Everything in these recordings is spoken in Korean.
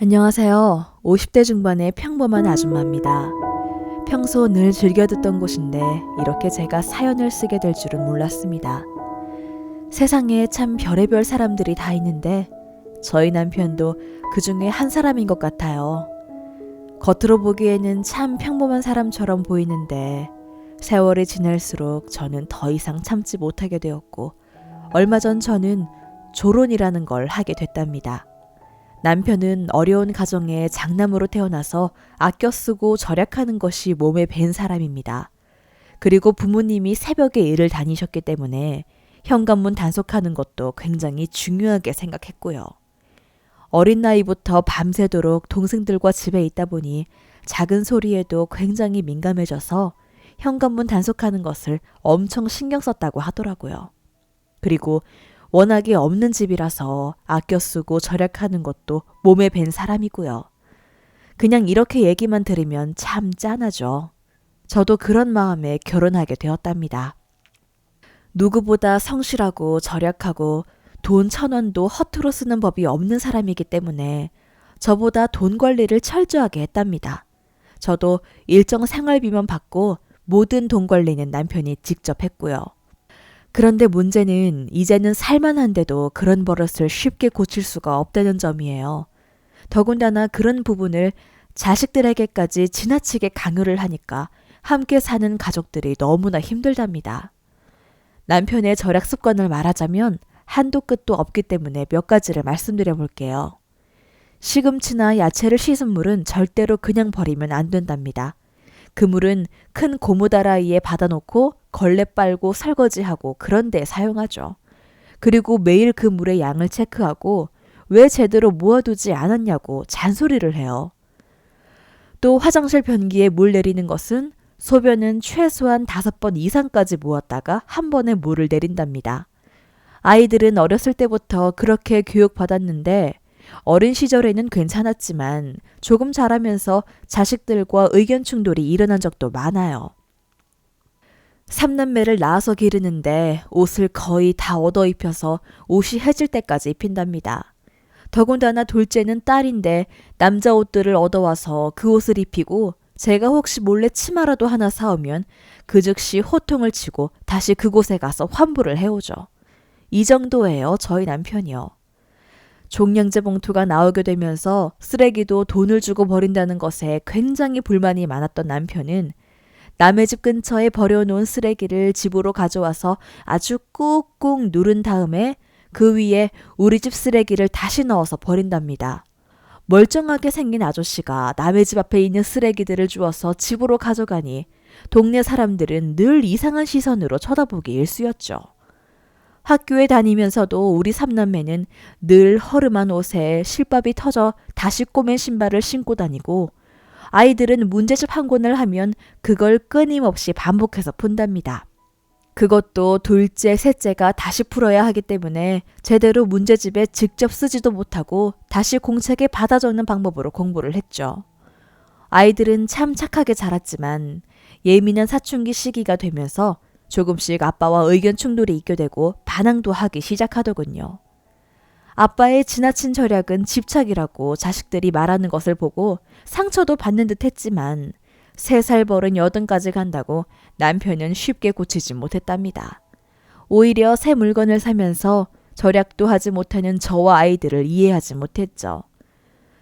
안녕하세요. 50대 중반의 평범한 아줌마입니다. 평소 늘 즐겨 듣던 곳인데 이렇게 제가 사연을 쓰게 될 줄은 몰랐습니다. 세상에 참 별의별 사람들이 다 있는데 저희 남편도 그 중에 한 사람인 것 같아요. 겉으로 보기에는 참 평범한 사람처럼 보이는데 세월이 지날수록 저는 더 이상 참지 못하게 되었고 얼마 전 저는 조론이라는 걸 하게 됐답니다. 남편은 어려운 가정에 장남으로 태어나서 아껴 쓰고 절약하는 것이 몸에 밴 사람입니다. 그리고 부모님이 새벽에 일을 다니셨기 때문에 현관문 단속하는 것도 굉장히 중요하게 생각했고요. 어린 나이부터 밤새도록 동생들과 집에 있다 보니 작은 소리에도 굉장히 민감해져서 현관문 단속하는 것을 엄청 신경 썼다고 하더라고요. 그리고 워낙에 없는 집이라서 아껴 쓰고 절약하는 것도 몸에 밴 사람이고요. 그냥 이렇게 얘기만 들으면 참 짠하죠. 저도 그런 마음에 결혼하게 되었답니다. 누구보다 성실하고 절약하고 돈 1,000원도 허투루 쓰는 법이 없는 사람이기 때문에 저보다 돈 관리를 철저하게 했답니다. 저도 일정 생활비만 받고 모든 돈 관리는 남편이 직접 했고요. 그런데 문제는 이제는 살만한데도 그런 버릇을 쉽게 고칠 수가 없다는 점이에요. 더군다나 그런 부분을 자식들에게까지 지나치게 강요를 하니까 함께 사는 가족들이 너무나 힘들답니다. 남편의 절약 습관을 말하자면 한도 끝도 없기 때문에 몇 가지를 말씀드려 볼게요. 시금치나 야채를 씻은 물은 절대로 그냥 버리면 안 된답니다. 그 물은 큰 고무다라이에 받아놓고 걸레 빨고 설거지하고 그런 데 사용하죠. 그리고 매일 그 물의 양을 체크하고 왜 제대로 모아두지 않았냐고 잔소리를 해요. 또 화장실 변기에 물 내리는 것은 소변은 최소한 5번 이상까지 모았다가 한 번에 물을 내린답니다. 아이들은 어렸을 때부터 그렇게 교육받았는데 어린 시절에는 괜찮았지만 조금 자라면서 자식들과 의견 충돌이 일어난 적도 많아요. 3남매를 낳아서 기르는데 옷을 거의 다 얻어 입혀서 옷이 해질 때까지 입힌답니다. 더군다나 둘째는 딸인데 남자 옷들을 얻어와서 그 옷을 입히고 제가 혹시 몰래 치마라도 하나 사오면 그 즉시 호통을 치고 다시 그곳에 가서 환불을 해오죠. 이 정도예요, 저희 남편이요. 종량제 봉투가 나오게 되면서 쓰레기도 돈을 주고 버린다는 것에 굉장히 불만이 많았던 남편은 남의 집 근처에 버려놓은 쓰레기를 집으로 가져와서 아주 꾹꾹 누른 다음에 그 위에 우리 집 쓰레기를 다시 넣어서 버린답니다. 멀쩡하게 생긴 아저씨가 남의 집 앞에 있는 쓰레기들을 주워서 집으로 가져가니 동네 사람들은 늘 이상한 시선으로 쳐다보기 일쑤였죠. 학교에 다니면서도 우리 3남매는 늘 허름한 옷에 실밥이 터져 다시 꼬맨 신발을 신고 다니고 아이들은 문제집 한 권을 하면 그걸 끊임없이 반복해서 푼답니다. 그것도 둘째, 셋째가 다시 풀어야 하기 때문에 제대로 문제집에 직접 쓰지도 못하고 다시 공책에 받아 적는 방법으로 공부를 했죠. 아이들은 참 착하게 자랐지만 예민한 사춘기 시기가 되면서 조금씩 아빠와 의견 충돌이 있게 되고 반항도 하기 시작하더군요. 아빠의 지나친 절약은 집착이라고 자식들이 말하는 것을 보고 상처도 받는 듯 했지만 3살 버른 80까지 간다고 남편은 쉽게 고치지 못했답니다. 오히려 새 물건을 사면서 절약도 하지 못하는 저와 아이들을 이해하지 못했죠.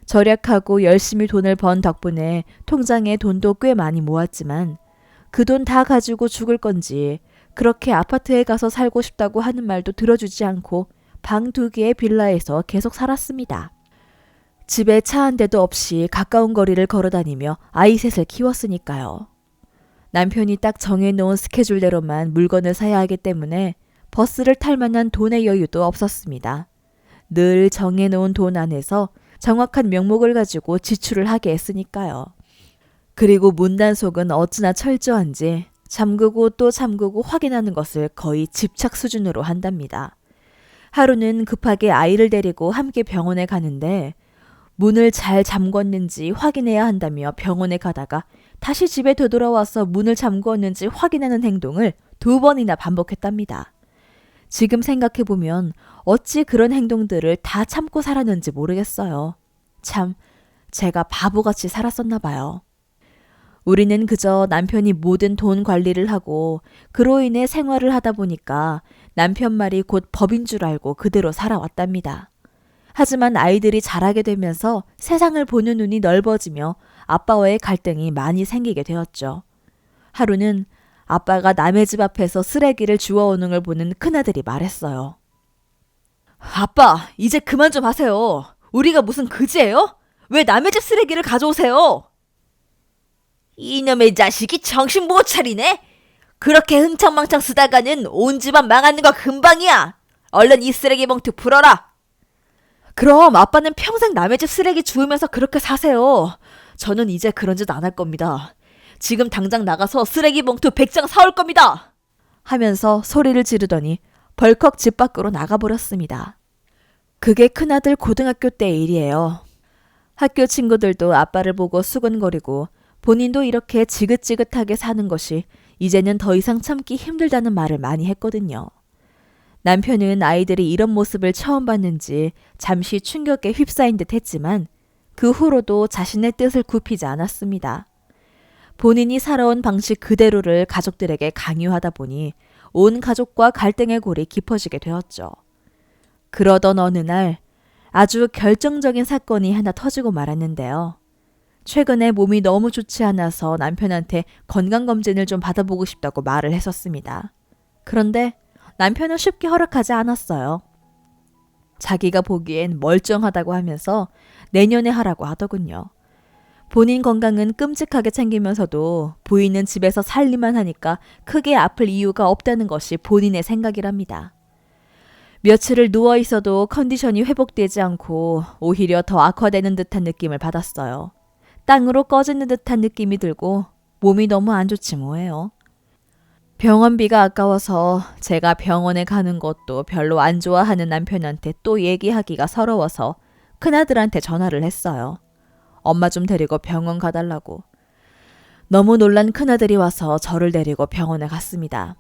절약하고 열심히 돈을 번 덕분에 통장에 돈도 꽤 많이 모았지만 그 돈 다 가지고 죽을 건지 그렇게 아파트에 가서 살고 싶다고 하는 말도 들어주지 않고 방 2개의 빌라에서 계속 살았습니다. 집에 차 한 대도 없이 가까운 거리를 걸어다니며 아이 셋을 키웠으니까요. 남편이 딱 정해놓은 스케줄대로만 물건을 사야 하기 때문에 버스를 탈 만한 돈의 여유도 없었습니다. 늘 정해놓은 돈 안에서 정확한 명목을 가지고 지출을 하게 했으니까요. 그리고 문단속은 어찌나 철저한지 잠그고 또 잠그고 확인하는 것을 거의 집착 수준으로 한답니다. 하루는 급하게 아이를 데리고 함께 병원에 가는데 문을 잘 잠궜는지 확인해야 한다며 병원에 가다가 다시 집에 되돌아와서 문을 잠궜는지 확인하는 행동을 2번이나 반복했답니다. 지금 생각해보면 어찌 그런 행동들을 다 참고 살았는지 모르겠어요. 참 제가 바보같이 살았었나 봐요. 우리는 그저 남편이 모든 돈 관리를 하고 그로 인해 생활을 하다 보니까 남편 말이 곧 법인 줄 알고 그대로 살아왔답니다. 하지만 아이들이 자라게 되면서 세상을 보는 눈이 넓어지며 아빠와의 갈등이 많이 생기게 되었죠. 하루는 아빠가 남의 집 앞에서 쓰레기를 주워오는 걸 보는 큰아들이 말했어요. 아빠, 이제 그만 좀 하세요. 우리가 무슨 그지예요? 왜 남의 집 쓰레기를 가져오세요? 이놈의 자식이 정신 못 차리네? 그렇게 흥청망청 쓰다가는 온 집안 망하는 거 금방이야. 얼른 이 쓰레기 봉투 풀어라. 그럼 아빠는 평생 남의 집 쓰레기 주우면서 그렇게 사세요. 저는 이제 그런 짓 안 할 겁니다. 지금 당장 나가서 쓰레기 봉투 100장 사올 겁니다. 하면서 소리를 지르더니 벌컥 집 밖으로 나가버렸습니다. 그게 큰아들 고등학교 때의 일이에요. 학교 친구들도 아빠를 보고 수근거리고 본인도 이렇게 지긋지긋하게 사는 것이 이제는 더 이상 참기 힘들다는 말을 많이 했거든요. 남편은 아이들이 이런 모습을 처음 봤는지 잠시 충격에 휩싸인 듯 했지만 그 후로도 자신의 뜻을 굽히지 않았습니다. 본인이 살아온 방식 그대로를 가족들에게 강요하다 보니 온 가족과 갈등의 골이 깊어지게 되었죠. 그러던 어느 날 아주 결정적인 사건이 하나 터지고 말았는데요. 최근에 몸이 너무 좋지 않아서 남편한테 건강검진을 좀 받아보고 싶다고 말을 했었습니다. 그런데 남편은 쉽게 허락하지 않았어요. 자기가 보기엔 멀쩡하다고 하면서 내년에 하라고 하더군요. 본인 건강은 끔찍하게 챙기면서도 부인은 집에서 살림만 하니까 크게 아플 이유가 없다는 것이 본인의 생각이랍니다. 며칠을 누워있어도 컨디션이 회복되지 않고 오히려 더 악화되는 듯한 느낌을 받았어요. 땅으로 꺼지는 듯한 느낌이 들고 몸이 너무 안 좋지 뭐예요. 병원비가 아까워서 제가 병원에 가는 것도 별로 안 좋아하는 남편한테 또 얘기하기가 서러워서 큰아들한테 전화를 했어요. 엄마 좀 데리고 병원 가달라고. 너무 놀란 큰아들이 와서 저를 데리고 병원에 갔습니다.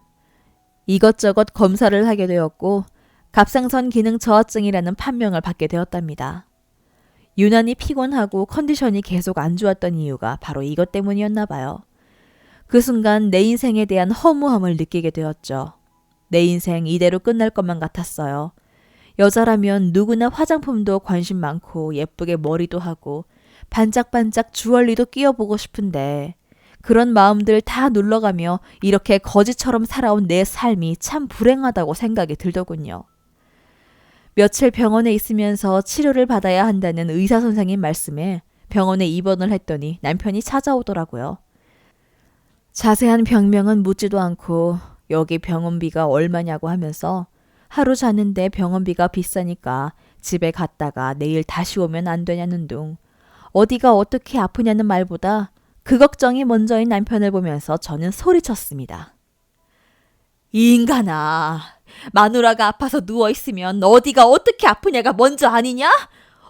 이것저것 검사를 하게 되었고 갑상선 기능 저하증이라는 판명을 받게 되었답니다. 유난히 피곤하고 컨디션이 계속 안 좋았던 이유가 바로 이것 때문이었나 봐요. 그 순간 내 인생에 대한 허무함을 느끼게 되었죠. 내 인생 이대로 끝날 것만 같았어요. 여자라면 누구나 화장품도 관심 많고 예쁘게 머리도 하고 반짝반짝 주얼리도 끼워보고 싶은데 그런 마음들 다 눌러가며 이렇게 거지처럼 살아온 내 삶이 참 불행하다고 생각이 들더군요. 며칠 병원에 있으면서 치료를 받아야 한다는 의사 선생님 말씀에 병원에 입원을 했더니 남편이 찾아오더라고요. 자세한 병명은 묻지도 않고 여기 병원비가 얼마냐고 하면서 하루 자는데 병원비가 비싸니까 집에 갔다가 내일 다시 오면 안 되냐는 둥 어디가 어떻게 아프냐는 말보다 그 걱정이 먼저인 남편을 보면서 저는 소리쳤습니다. 이 인간아, 마누라가 아파서 누워있으면 어디가 어떻게 아프냐가 먼저 아니냐?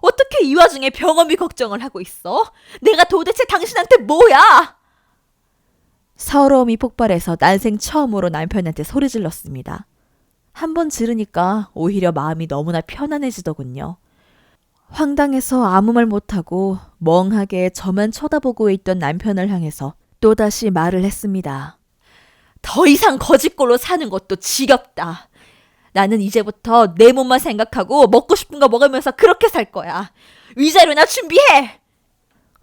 어떻게 이 와중에 병원비 걱정을 하고 있어? 내가 도대체 당신한테 뭐야? 서러움이 폭발해서 난생 처음으로 남편한테 소리 질렀습니다. 한 번 지르니까 오히려 마음이 너무나 편안해지더군요. 황당해서 아무 말 못하고 멍하게 저만 쳐다보고 있던 남편을 향해서 또다시 말을 했습니다. 더 이상 거짓골로 사는 것도 지겹다. 나는 이제부터 내 몸만 생각하고 먹고 싶은 거 먹으면서 그렇게 살 거야. 위자료나 준비해!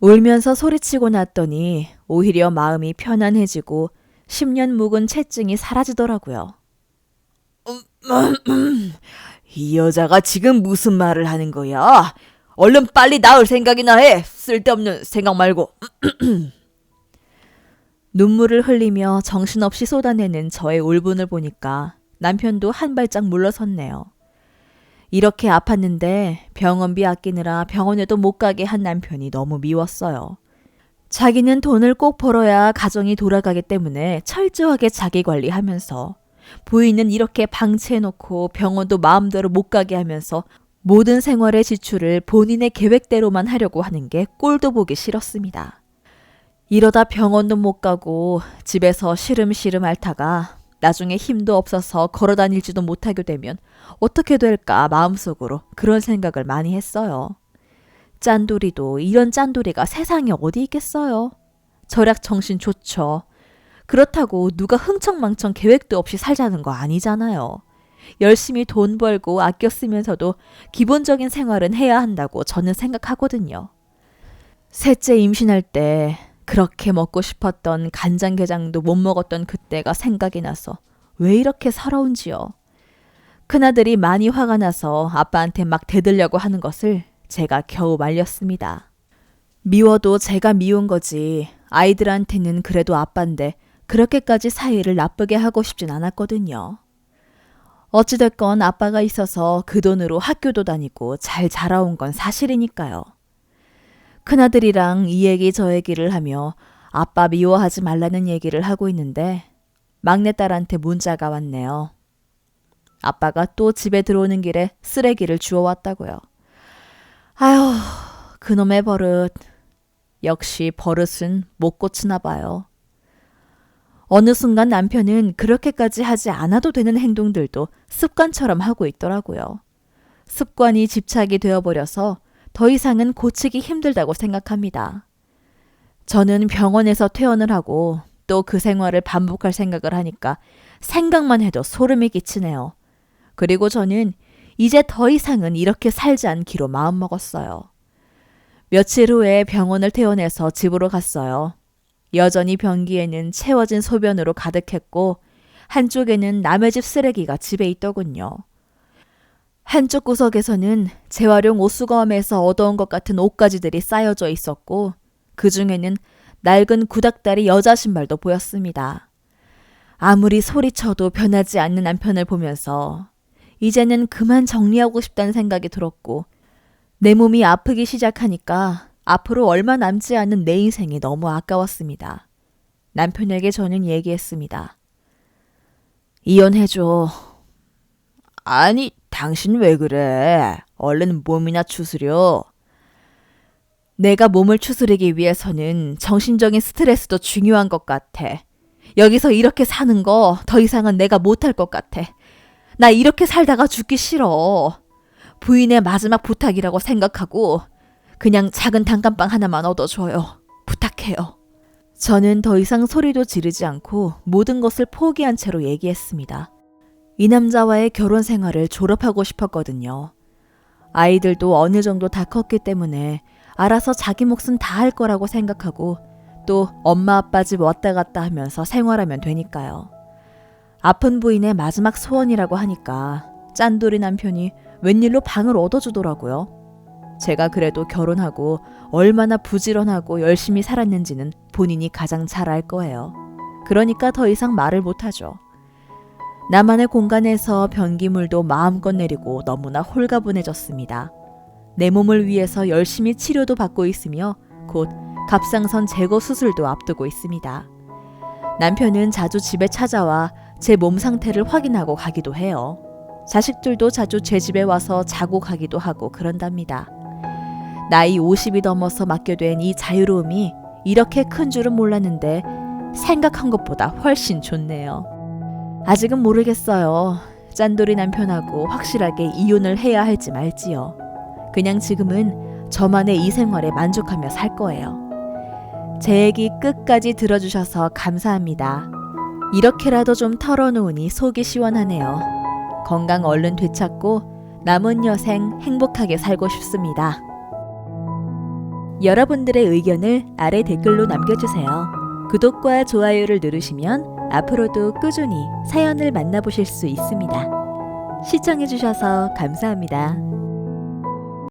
울면서 소리치고 났더니 오히려 마음이 편안해지고 10년 묵은 체증이 사라지더라고요. 이 여자가 지금 무슨 말을 하는 거야? 얼른 빨리 나을 생각이나 해. 쓸데없는 생각 말고. 눈물을 흘리며 정신없이 쏟아내는 저의 울분을 보니까 남편도 한 발짝 물러섰네요. 이렇게 아팠는데 병원비 아끼느라 병원에도 못 가게 한 남편이 너무 미웠어요. 자기는 돈을 꼭 벌어야 가정이 돌아가기 때문에 철저하게 자기 관리하면서 부인은 이렇게 방치해놓고 병원도 마음대로 못 가게 하면서 모든 생활의 지출을 본인의 계획대로만 하려고 하는 게 꼴도 보기 싫었습니다. 이러다 병원도 못 가고 집에서 시름시름 앓다가 나중에 힘도 없어서 걸어다닐지도 못하게 되면 어떻게 될까 마음속으로 그런 생각을 많이 했어요. 짠돌이도 이런 짠돌이가 세상에 어디 있겠어요. 절약 정신 좋죠. 그렇다고 누가 흥청망청 계획도 없이 살자는 거 아니잖아요. 열심히 돈 벌고 아껴 쓰면서도 기본적인 생활은 해야 한다고 저는 생각하거든요. 셋째 임신할 때 그렇게 먹고 싶었던 간장게장도 못 먹었던 그때가 생각이 나서 왜 이렇게 서러운지요. 큰아들이 많이 화가 나서 아빠한테 막 대들려고 하는 것을 제가 겨우 말렸습니다. 미워도 제가 미운 거지 아이들한테는 그래도 아빠인데 그렇게까지 사이를 나쁘게 하고 싶진 않았거든요. 어찌됐건 아빠가 있어서 그 돈으로 학교도 다니고 잘 자라온 건 사실이니까요. 큰아들이랑 이 얘기 저 얘기를 하며 아빠 미워하지 말라는 얘기를 하고 있는데 막내딸한테 문자가 왔네요. 아빠가 또 집에 들어오는 길에 쓰레기를 주워왔다고요. 아휴, 그놈의 버릇. 역시 버릇은 못 고치나 봐요. 어느 순간 남편은 그렇게까지 하지 않아도 되는 행동들도 습관처럼 하고 있더라고요. 습관이 집착이 되어버려서 더 이상은 고치기 힘들다고 생각합니다. 저는 병원에서 퇴원을 하고 또 그 생활을 반복할 생각을 하니까 생각만 해도 소름이 끼치네요. 그리고 저는 이제 더 이상은 이렇게 살지 않기로 마음먹었어요. 며칠 후에 병원을 퇴원해서 집으로 갔어요. 여전히 변기에는 채워진 소변으로 가득했고 한쪽에는 남의 집 쓰레기가 집에 있더군요. 한쪽 구석에서는 재활용 옷수거함에서 얻어온 것 같은 옷가지들이 쌓여져 있었고 그 중에는 낡은 구닥다리 여자 신발도 보였습니다. 아무리 소리쳐도 변하지 않는 남편을 보면서 이제는 그만 정리하고 싶다는 생각이 들었고 내 몸이 아프기 시작하니까 앞으로 얼마 남지 않은 내 인생이 너무 아까웠습니다. 남편에게 저는 얘기했습니다. 이혼해줘. 아니, 당신 왜 그래? 얼른 몸이나 추스려. 내가 몸을 추스르기 위해서는 정신적인 스트레스도 중요한 것 같아. 여기서 이렇게 사는 거 더 이상은 내가 못할 것 같아. 나 이렇게 살다가 죽기 싫어. 부인의 마지막 부탁이라고 생각하고 그냥 작은 단감빵 하나만 얻어줘요. 부탁해요. 저는 더 이상 소리도 지르지 않고 모든 것을 포기한 채로 얘기했습니다. 이 남자와의 결혼 생활을 졸업하고 싶었거든요. 아이들도 어느 정도 다 컸기 때문에 알아서 자기 몫은 다 할 거라고 생각하고 또 엄마 아빠 집 왔다 갔다 하면서 생활하면 되니까요. 아픈 부인의 마지막 소원이라고 하니까 짠돌이 남편이 웬일로 방을 얻어주더라고요. 제가 그래도 결혼하고 얼마나 부지런하고 열심히 살았는지는 본인이 가장 잘 알 거예요. 그러니까 더 이상 말을 못하죠. 나만의 공간에서 변기물도 마음껏 내리고 너무나 홀가분해졌습니다. 내 몸을 위해서 열심히 치료도 받고 있으며 곧 갑상선 제거 수술도 앞두고 있습니다. 남편은 자주 집에 찾아와 제 몸 상태를 확인하고 가기도 해요. 자식들도 자주 제 집에 와서 자고 가기도 하고 그런답니다. 나이 50이 넘어서 맡게 된 이 자유로움이 이렇게 큰 줄은 몰랐는데 생각한 것보다 훨씬 좋네요. 아직은 모르겠어요. 짠돌이 남편하고 확실하게 이혼을 해야 할지 말지요. 그냥 지금은 저만의 이 생활에 만족하며 살 거예요. 제 얘기 끝까지 들어주셔서 감사합니다. 이렇게라도 좀 털어놓으니 속이 시원하네요. 건강 얼른 되찾고 남은 여생 행복하게 살고 싶습니다. 여러분들의 의견을 아래 댓글로 남겨주세요. 구독과 좋아요를 누르시면 앞으로도 꾸준히 사연을 만나보실 수 있습니다. 시청해주셔서 감사합니다.